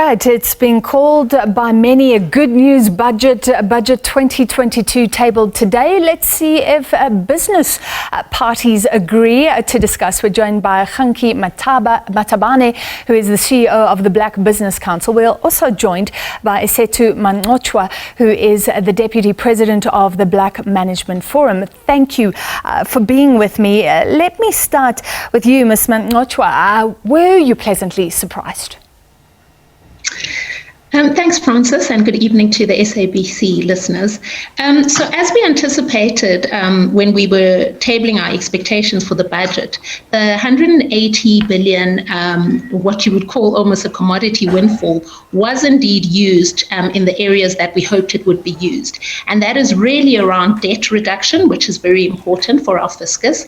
right, it's been called by many a good news budget 2022 tabled today. Let's see if business parties agree. To discuss, we're joined by Kganki Matabane, who is the CEO of the Black Business Council. We're also joined by Esethu, who is the Deputy President of the Black Management Forum. Thank you for being with me. Let me start with you, Ms. Mancotywa. Were you pleasantly surprised? Thanks, Francis, and good evening to the SABC listeners. So as we anticipated when we were tabling our expectations for the budget, the 180 billion, what you would call almost a commodity windfall, was indeed used in the areas that we hoped it would be used. And that is really around debt reduction, which is very important for our fiscus,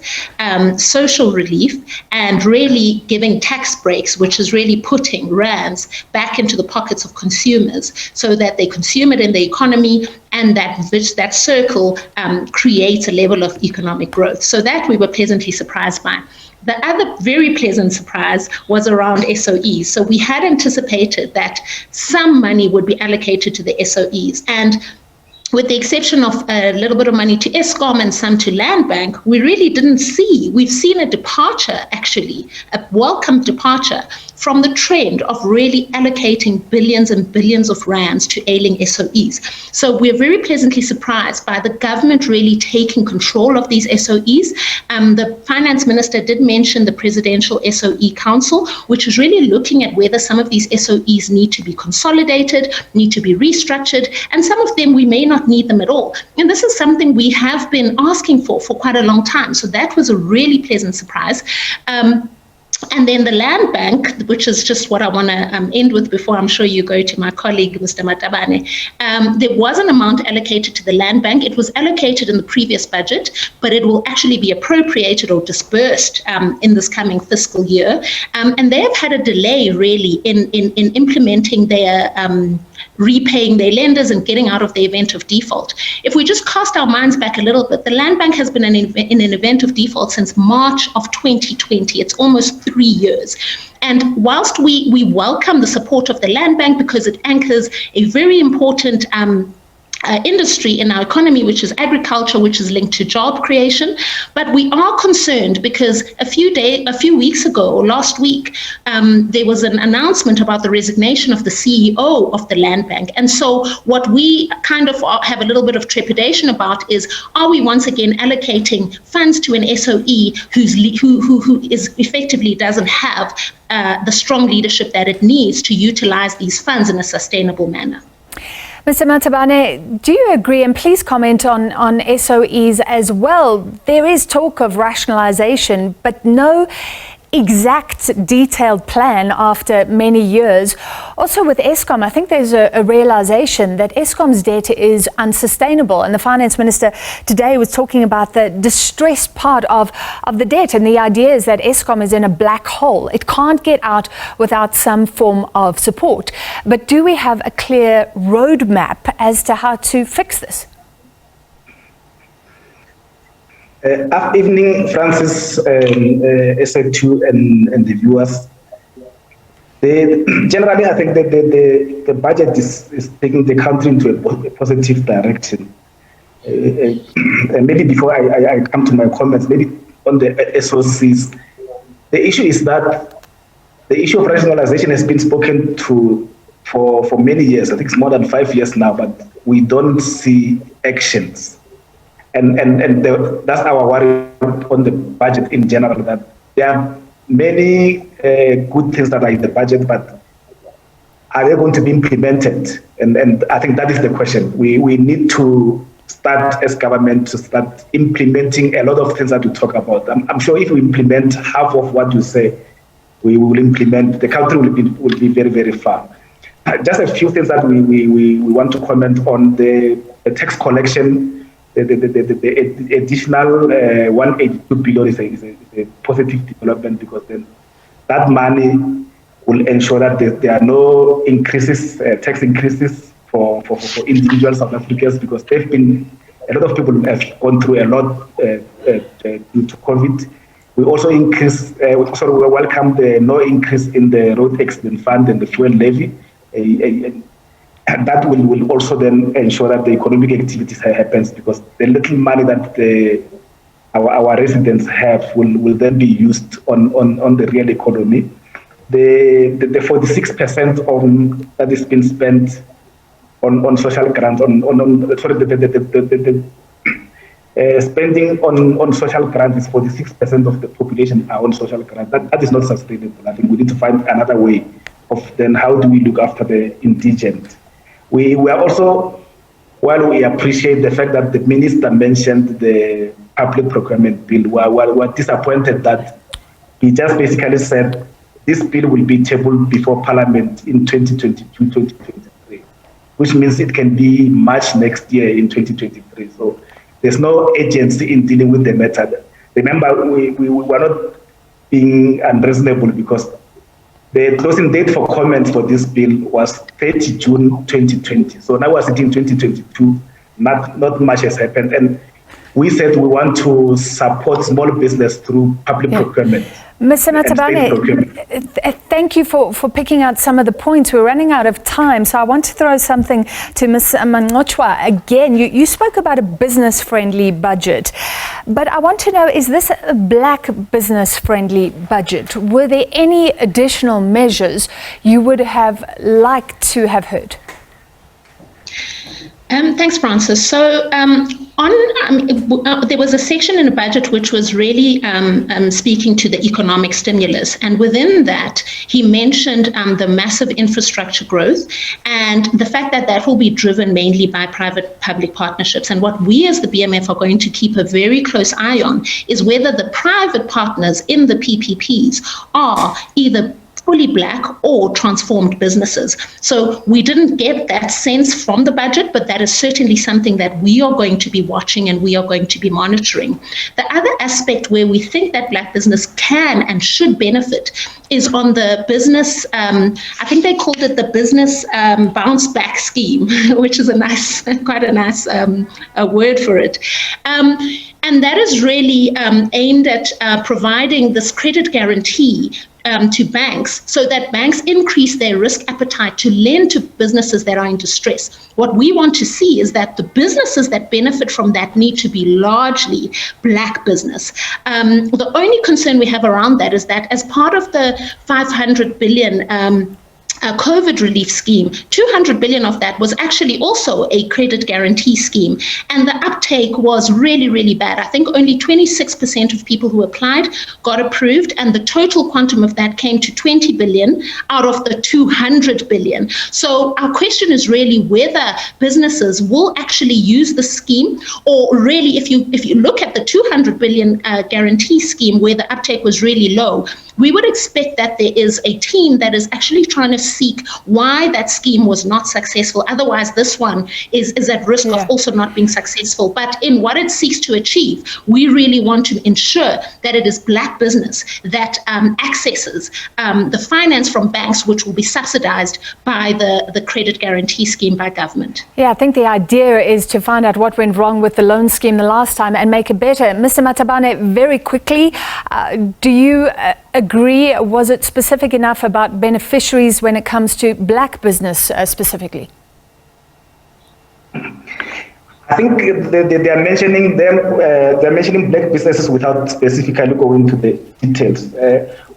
social relief, and really giving tax breaks, which is really putting rands back into the pockets of consumers so that they consume it in the economy, and that circle creates a level of economic growth. So that we were pleasantly surprised by. The other very pleasant surprise was around SOEs. So we had anticipated that some money would be allocated to the SOEs, and with the exception of a little bit of money to Eskom and some to Land Bank, we've seen a departure, actually, a welcome departure from the trend of really allocating billions and billions of rands to ailing SOEs. So we're very pleasantly surprised by the government really taking control of these SOEs. The finance minister did mention the Presidential SOE Council, which is really looking at whether some of these SOEs need to be consolidated, need to be restructured, and some of them we may not need them at all. And this is something we have been asking for quite a long time. So that was a really pleasant surprise. And then the Land Bank, which is just what I want to end with before I'm sure you go to my colleague, Mr. Matabane. There was an amount allocated to the Land Bank. It was allocated in the previous budget, but it will actually be appropriated or dispersed in this coming fiscal year. And they have had a delay, really, in implementing their repaying their lenders and getting out of the event of default. If we just cast our minds back a little bit, the Land Bank has been in an event of default since March of 2020. It's almost 3 years. And whilst we welcome the support of the Land Bank because it anchors a very important industry in our economy, which is agriculture, which is linked to job creation. But we are concerned because a few weeks ago, or last week, there was an announcement about the resignation of the CEO of the Land Bank. And so what we kind of have a little bit of trepidation about is, are we once again allocating funds to an SOE who is effectively doesn't have the strong leadership that it needs to utilize these funds in a sustainable manner? Mr. Matabane, do you agree, and please comment on SOEs as well? There is talk of rationalization, but no exact detailed plan after many years. Also with Eskom, I think there's a realization that Eskom's debt is unsustainable, and the finance minister today was talking about the distressed part of the debt, and the idea is that Eskom is in a black hole. It can't get out without some form of support. But do we have a clear roadmap as to how to fix this? Good evening, Francis, Esethu, and the viewers. Generally, I think that the budget is taking the country into a positive direction. And maybe before I come to my comments, maybe on the SOCs, the issue is that the issue of rationalization has been spoken to for many years. I think it's more than 5 years now, but we don't see actions. And that's our worry on the budget in general, that there are many good things that are in the budget, but are they going to be implemented? And I think that is the question. We need to start as government to start implementing a lot of things that we talk about. I'm sure if we implement half of what you say, we will implement, the country will be very, very far. Just a few things that we want to comment on: the tax collection. The additional 182 billion is a positive development, because then that money will ensure that there are no increases, tax increases for individual South Africans, because a lot of people have gone through a lot due to COVID. We also we welcome the no increase in the road accident fund and the fuel levy. and that will also then ensure that the economic activities happens, because the little money that our residents have will then be used on the real economy. The 46% that is being spent on social grants, spending on social grants is 46% of the population are on social grants. That is not sustainable. I think we need to find another way of then how do we look after the indigent. We are also, while we appreciate the fact that the minister mentioned the public procurement bill, we're disappointed that he just basically said this bill will be tabled before Parliament in 2022-2023, which means it can be March next year in 2023. So there's no agency in dealing with the matter. Remember, we were not being unreasonable, because the closing date for comments for this bill was 30 June 2020. So now we're sitting in 2022, not much has happened. And we said we want to support small business through public procurement. Mr. Matabane, thank you for picking out some of the points. We're running out of time, so I want to throw something to Ms. Mancotywa. Again, you spoke about a business-friendly budget, but I want to know, is this a black business-friendly budget? Were there any additional measures you would have liked to have heard? Thanks, Francis. So there was a section in the budget which was really speaking to the economic stimulus. And within that, he mentioned the massive infrastructure growth and the fact that that will be driven mainly by private-public partnerships. And what we as the BMF are going to keep a very close eye on is whether the private partners in the PPPs are either fully black or transformed businesses. So we didn't get that sense from the budget, but that is certainly something that we are going to be watching and we are going to be monitoring. The other aspect where we think that black business can and should benefit is on the business, I think they called it the business bounce back scheme, which is quite a nice word for it. And that is really aimed at providing this credit guarantee to banks, so that banks increase their risk appetite to lend to businesses that are in distress. What we want to see is that the businesses that benefit from that need to be largely black business. The only concern we have around that is that as part of the 500 billion COVID relief scheme, 200 billion of that was actually also a credit guarantee scheme. And the uptake was really, really bad. I think only 26% of people who applied got approved, and the total quantum of that came to 20 billion out of the 200 billion. So our question is really whether businesses will actually use the scheme, or really if you look at the 200 billion guarantee scheme where the uptake was really low, we would expect that there is a team that is actually trying to seek why that scheme was not successful. Otherwise, this one is at risk of also not being successful. But in what it seeks to achieve, we really want to ensure that it is black business that accesses the finance from banks, which will be subsidized by the credit guarantee scheme by government. Yeah, I think the idea is to find out what went wrong with the loan scheme the last time and make it better. Mr. Matabane, very quickly, do you agree? Was it specific enough about beneficiaries when it comes to black business specifically? I think they are mentioning them. They're mentioning black businesses without specifically going into the details.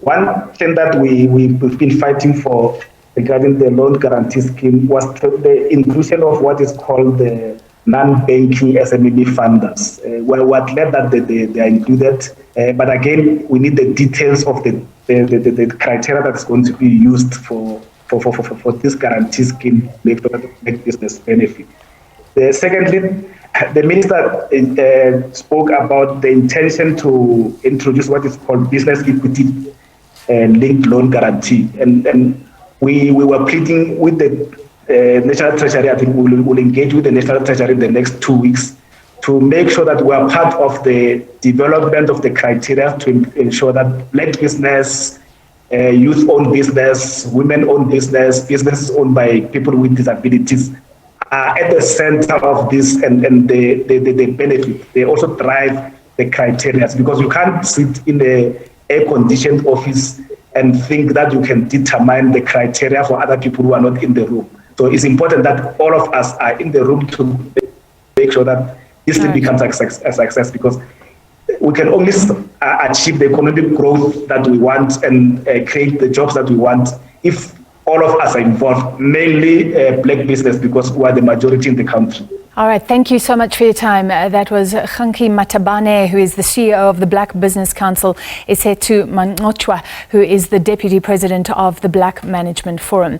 One thing that we've been fighting for regarding the loan guarantee scheme was the inclusion of what is called the non-banking SME funders. We're glad that they are included, but again, we need the details of the criteria that's going to be used for this guarantee scheme to make business benefit. Secondly, the minister spoke about the intention to introduce what is called business equity linked loan guarantee, and we were pleading with the National Treasury. I think we'll engage with the National Treasury in the next 2 weeks to make sure that we are part of the development of the criteria to ensure that black business, youth-owned business, women-owned business, businesses owned by people with disabilities are at the center of this, and they benefit. They also drive the criteria, because you can't sit in the air-conditioned office and think that you can determine the criteria for other people who are not in the room. So it's important that all of us are in the room to make sure that this thing becomes a success, because we can only achieve the economic growth that we want and create the jobs that we want if all of us are involved, mainly black business, because we are the majority in the country. All right, thank you so much for your time. That was Kganki Matabane, who is the CEO of the Black Business Council, Esethu, who is the Deputy President of the Black Management Forum.